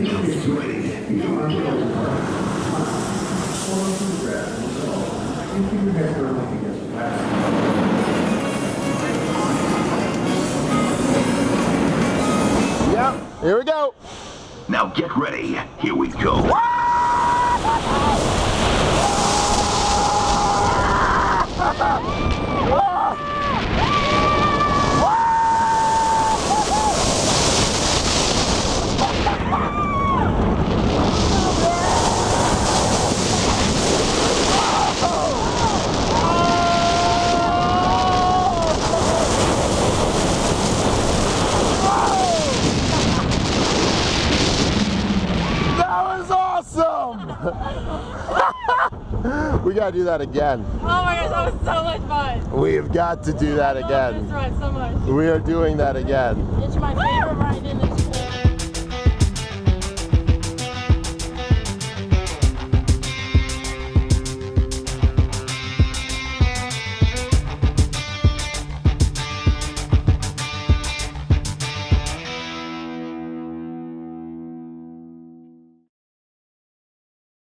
It's ready. Yep, here we go. Now get ready. Here we go. We gotta do that again. Oh my gosh, that was so much fun. We've got to do that again. I love this ride so much. We are doing that again. It's my favorite ride in the